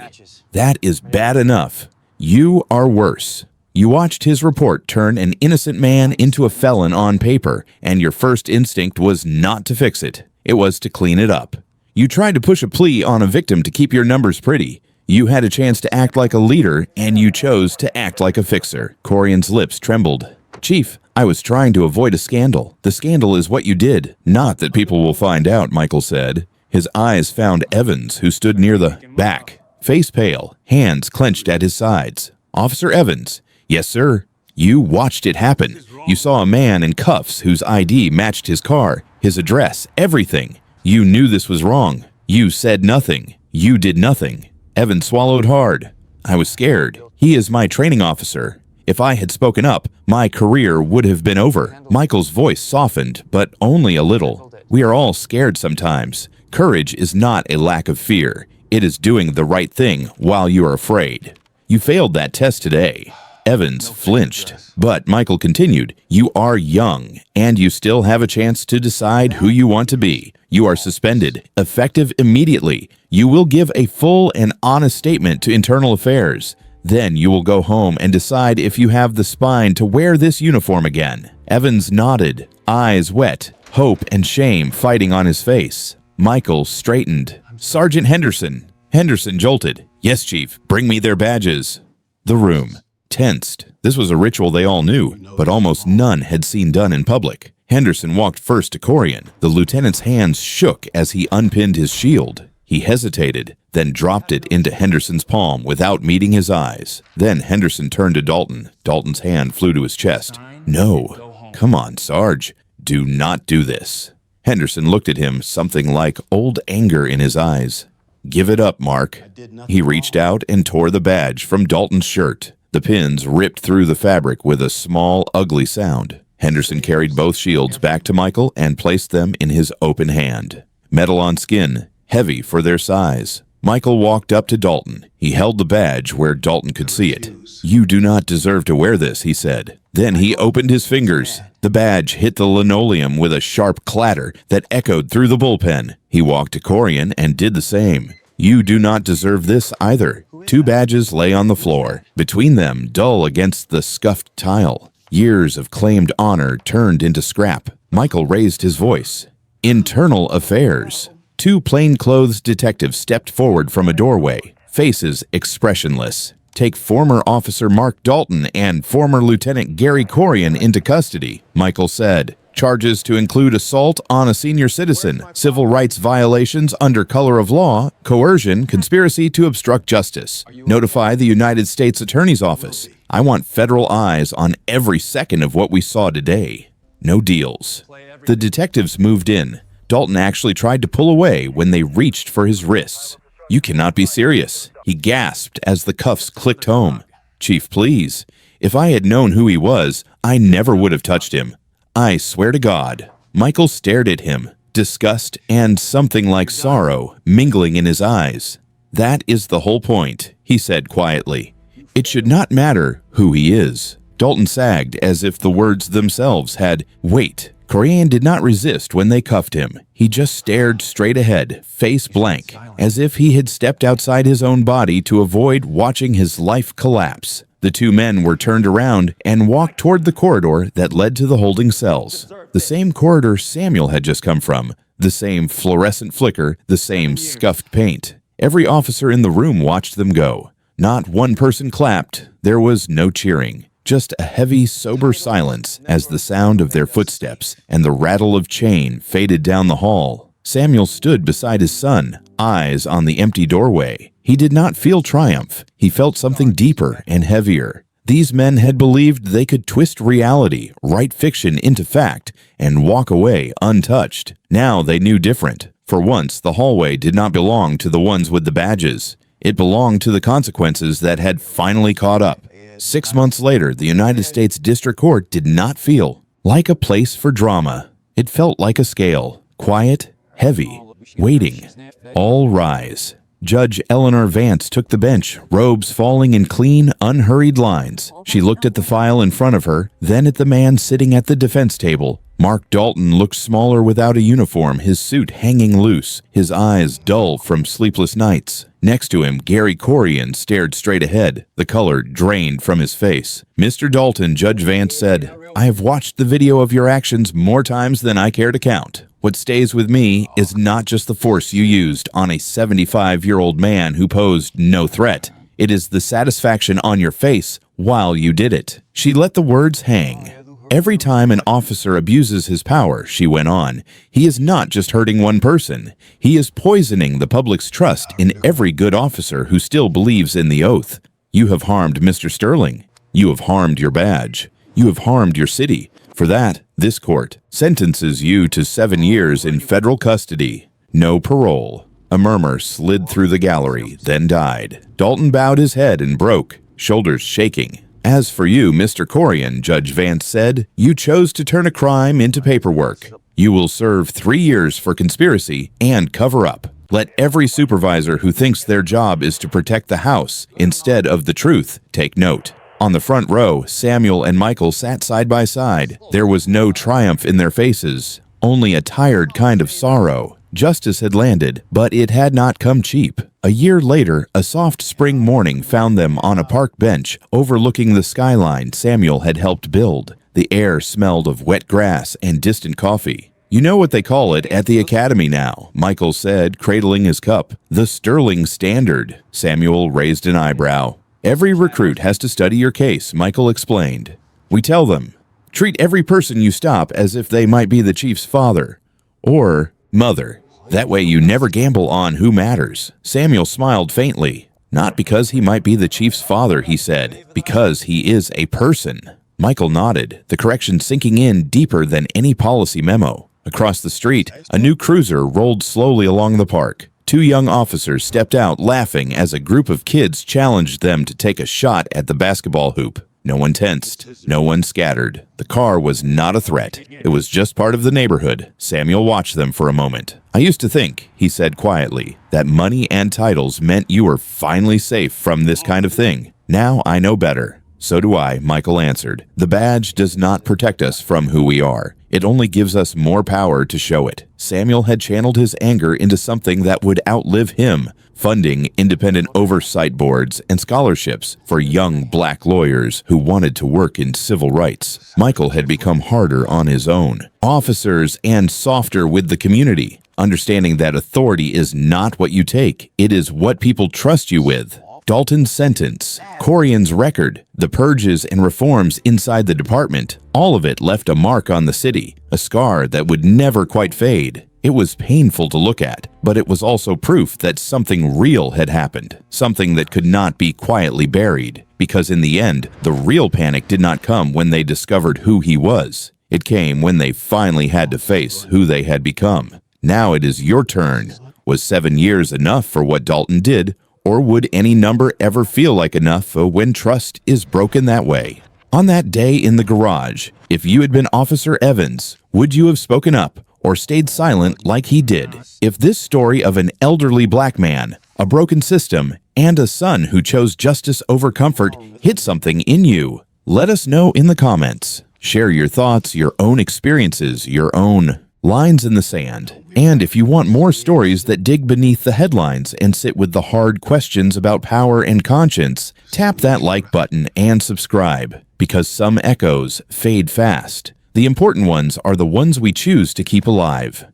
That is bad enough. You are worse. You watched his report turn an innocent man into a felon on paper, and your first instinct was not to fix it. It was to clean it up. You tried to push a plea on a victim to keep your numbers pretty. You had a chance to act like a leader, and you chose to act like a fixer." Corian's lips trembled. "Chief, I was trying to avoid a scandal. The scandal is what you did. Not that people will find out," Michael said. His eyes found Evans, who stood near the back, face pale, hands clenched at his sides. "Officer Evans." "Yes, sir." "You watched it happen. You saw a man in cuffs whose ID matched his car, his address, everything. You knew this was wrong. You said nothing. You did nothing." Evans swallowed hard. "I was scared. He is my training officer. If I had spoken up, my career would have been over." Michael's voice softened, but only a little. "We are all scared sometimes. Courage is not a lack of fear. It is doing the right thing while you are afraid. You failed that test today." Evans flinched, but Michael continued, "You are young, and you still have a chance to decide who you want to be. You are suspended, effective immediately. You will give a full and honest statement to Internal Affairs. Then you will go home and decide if you have the spine to wear this uniform again." Evans nodded, eyes wet, hope and shame fighting on his face. Michael straightened. "Sergeant Henderson." Henderson jolted. "Yes, Chief. Bring me their badges." The room tensed. This was a ritual they all knew, but almost none had seen done in public. Henderson walked first to Corian. The lieutenant's hands shook as he unpinned his shield. He hesitated, then dropped it into Henderson's palm without meeting his eyes. Then Henderson turned to Dalton. Dalton's hand flew to his chest. "No. Come on, Sarge. Do not do this." Henderson looked at him, something like old anger in his eyes. "Give it up, Mark." He reached out and tore the badge from Dalton's shirt. The pins ripped through the fabric with a small, ugly sound. Henderson carried both shields back to Michael and placed them in his open hand. Metal on skin, heavy for their size. Michael walked up to Dalton. He held the badge where Dalton could see it. "You do not deserve to wear this," he said. Then he opened his fingers. The badge hit the linoleum with a sharp clatter that echoed through the bullpen. He walked to Corian and did the same. "You do not deserve this either." 2 badges lay on the floor. Between them, dull against the scuffed tile. Years of claimed honor turned into scrap. Michael raised his voice. "Internal Affairs." 2 plainclothes detectives stepped forward from a doorway, faces expressionless. "Take former Officer Mark Dalton and former Lieutenant Gary Corian into custody," Michael said. "Charges to include assault on a senior citizen, civil rights violations under color of law, coercion, conspiracy to obstruct justice. Notify the United States Attorney's Office. I want federal eyes on every second of what we saw today. No deals." The detectives moved in. Dalton actually tried to pull away when they reached for his wrists. "You cannot be serious," he gasped as the cuffs clicked home. "Chief, please. If I had known who he was, I never would have touched him. I swear to God." Michael stared at him, disgust and something like sorrow mingling in his eyes. "That is the whole point," he said quietly. "It should not matter who he is." Dalton sagged as if the words themselves had weight. Corian did not resist when they cuffed him. He just stared straight ahead, face blank, as if he had stepped outside his own body to avoid watching his life collapse. The 2 men were turned around and walked toward the corridor that led to the holding cells. The same corridor Samuel had just come from, the same fluorescent flicker, the same scuffed paint. Every officer in the room watched them go. Not one person clapped. There was no cheering. Just a heavy, sober silence as the sound of their footsteps and the rattle of chain faded down the hall. Samuel stood beside his son, eyes on the empty doorway. He did not feel triumph. He felt something deeper and heavier. These men had believed they could twist reality, write fiction into fact, and walk away untouched. Now they knew different. For once, the hallway did not belong to the ones with the badges. It belonged to the consequences that had finally caught up. 6 months later, the United States District Court did not feel like a place for drama. It felt like a scale, quiet, heavy, waiting. All rise. Judge Eleanor Vance took the bench, robes falling in clean, unhurried lines. She looked at the file in front of her, then at the man sitting at the defense table. Mark Dalton looked smaller without a uniform, his suit hanging loose, his eyes dull from sleepless nights. Next to him, Gary Corian stared straight ahead, the color drained from his face. "Mr. Dalton," Judge Vance said, "I have watched the video of your actions more times than I care to count. What stays with me is not just the force you used on a 75-year-old man who posed no threat. It is the satisfaction on your face while you did it." She let the words hang. "Every time an officer abuses his power," she went on, "he is not just hurting one person. He is poisoning the public's trust in every good officer who still believes in the oath. You have harmed Mr. Sterling. You have harmed your badge. You have harmed your city. For that, this court sentences you to 7 years in federal custody. No parole." A murmur slid through the gallery, then died. Dalton bowed his head and broke, shoulders shaking. "As for you, Mr. Corian," Judge Vance said, "you chose to turn a crime into paperwork. You will serve 3 years for conspiracy and cover-up. Let every supervisor who thinks their job is to protect the House instead of the truth take note." On the front row, Samuel and Michael sat side by side. There was no triumph in their faces, only a tired kind of sorrow. Justice had landed, but it had not come cheap. A year later, a soft spring morning found them on a park bench overlooking the skyline Samuel had helped build. The air smelled of wet grass and distant coffee. "You know what they call it at the academy now," Michael said, cradling his cup. "The Sterling Standard." Samuel raised an eyebrow. "Every recruit has to study your case," Michael explained. "We tell them, treat every person you stop as if they might be the chief's father or mother. That way you never gamble on who matters." Samuel smiled faintly. "Not because he might be the chief's father," he said, "because he is a person." Michael nodded, the correction sinking in deeper than any policy memo. Across the street, a new cruiser rolled slowly along the park. Two young officers stepped out laughing as a group of kids challenged them to take a shot at the basketball hoop. No one tensed. No one scattered. The car was not a threat. It was just part of the neighborhood. Samuel watched them for a moment. "I used to think," he said quietly, "that money and titles meant you were finally safe from this kind of thing. Now I know better." "So do I," Michael answered. "The badge does not protect us from who we are. It only gives us more power to show it." Samuel had channeled his anger into something that would outlive him, funding independent oversight boards and scholarships for young black lawyers who wanted to work in civil rights. Michael had become harder on his own. Officers and softer with the community, understanding that authority is not what you take, it is what people trust you with. Dalton's sentence, Corian's record, the purges and reforms inside the department, all of it left a mark on the city, a scar that would never quite fade. It was painful to look at, but it was also proof that something real had happened, something that could not be quietly buried, because in the end, the real panic did not come when they discovered who he was. It came when they finally had to face who they had become. Now it is your turn. Was 7 years enough for what Dalton did? Or would any number ever feel like enough when trust is broken that way? On that day in the garage, if you had been Officer Evans, would you have spoken up or stayed silent like he did? If this story of an elderly black man, a broken system, and a son who chose justice over comfort hit something in you, let us know in the comments. Share your thoughts, your own experiences, your own lines in the sand. And if you want more stories that dig beneath the headlines and sit with the hard questions about power and conscience, tap that like button and subscribe, because some echoes fade fast. The important ones are the ones we choose to keep alive.